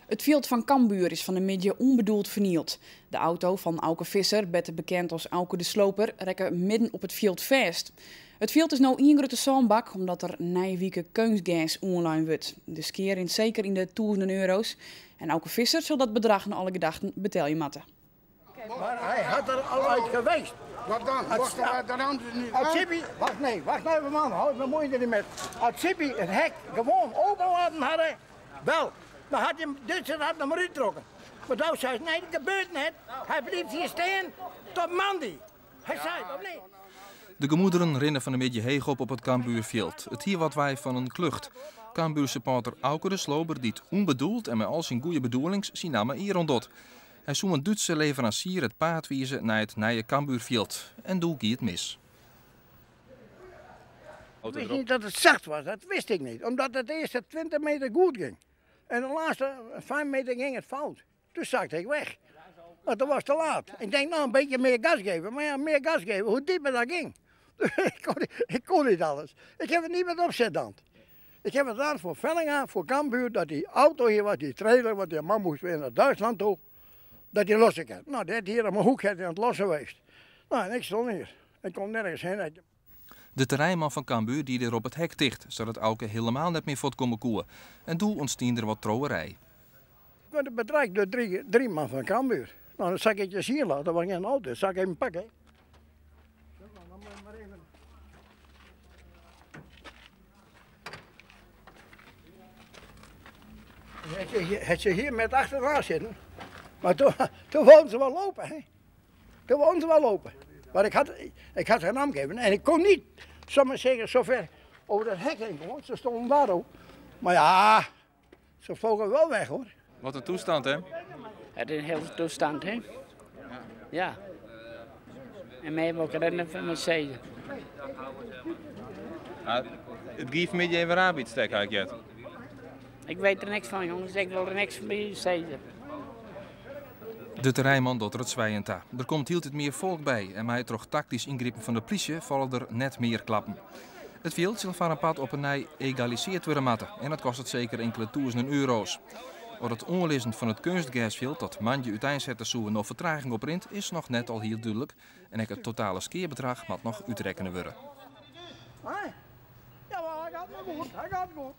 Het veld van Cambuur is van de middag onbedoeld vernield. De auto van Auke Visser, beter bekend als Auke de Sloper, rekken midden op het veld vast. Het veld is nou ingrote zandbak omdat er nijwieke kunstgas online wordt. De keer rint zeker in de duizenden euro's. En Auke Visser zal dat bedrag naar alle gedachten betalen matten. Maar hij had er al uit geweest. Wat dan? Wacht, daar hadden ze niet Als aan. Sippy, wacht even man, houd me moeite niet met. Als Sippy het hek gewoon open laten hadden, wel, dan had je Duitsers had hem eruit getrokken. Maar toen zei hij, nee dat gebeurt niet. Hij blijft hier staan tot Mandy. Hij zei het, of niet? De gemoederen rennen van een beetje heeg op het Cambuurveld. Het hier wat wij van een klucht. Cambuur-supporter Auke de Sloper die het onbedoeld en met al zijn goede bedoelings zijn namen hier rondot. Hij zou een Duitse leverancier het paard wijzen naar het nieuwe Cambuurveld. En doe ging het mis. Ik wist niet dat het zacht was, dat wist ik niet. Omdat het eerste 20 meter goed ging. En de laatste 5 meter ging het fout. Toen zakte ik weg. Maar toen was het te laat. Ik denk nou een beetje meer gas geven. Maar ja, meer gas geven, hoe dieper dat ging. ik kon niet alles. Ik heb het niet met opzetdand. Ik heb het aan voor Vellinga, voor Cambuur, dat die auto hier was, die trailer, want die man moest weer naar Duitsland toe. Dat die losse kan. Nou, dat hier op mijn hoek had hij aan het lossen geweest. Nou, en ik stond hier. Ik kon nergens heen. De terreinman van Cambuur die er op het hek dicht, zodat Auke helemaal net meer voort kon koeren. En toen ontstond er wat trouwerij. Ik werd bedreigd door drie man van Cambuur. Nou, dan zag ik je hier laten, dat was geen auto. Dat zag ik even pakken. Dan moet je maar even. Het je hier met achteraan zitten. Maar toen wilden ze wel lopen, hè. Toen wilden ze wel lopen. Maar ik had geen aangegeven en ik kon niet, zomaar zeggen, zo ver over dat hek heen komen. Ze stonden daar ook. Maar ja, ze vlogen wel weg, hoor. Wat een toestand, hè? Het is een hele toestand, hè? Ja. En mij hebben ook rennen van mijn zijde. Het geeft met je even aanbied, stek eigenlijk. Ik weet er niks van, jongens. Ik wil er niks van bij zeggen. De terreinman doet er het zwijend aan. Er komt hield het meer volk bij en mij toch tactisch ingrepen van de politie vallen er net meer klappen. Het veld zal van een pad op een nij egaliseerd worden matten en dat kost het zeker enkele duizenden euro's. Wat het onlezen van het kunstgasveld dat mandje uiteenzetten zoeken nog vertraging oprint is nog net al heel duidelijk en het totale skeerbedrag moet nog uitrekenen worden. Ja, hij gaat goed, hij gaat goed.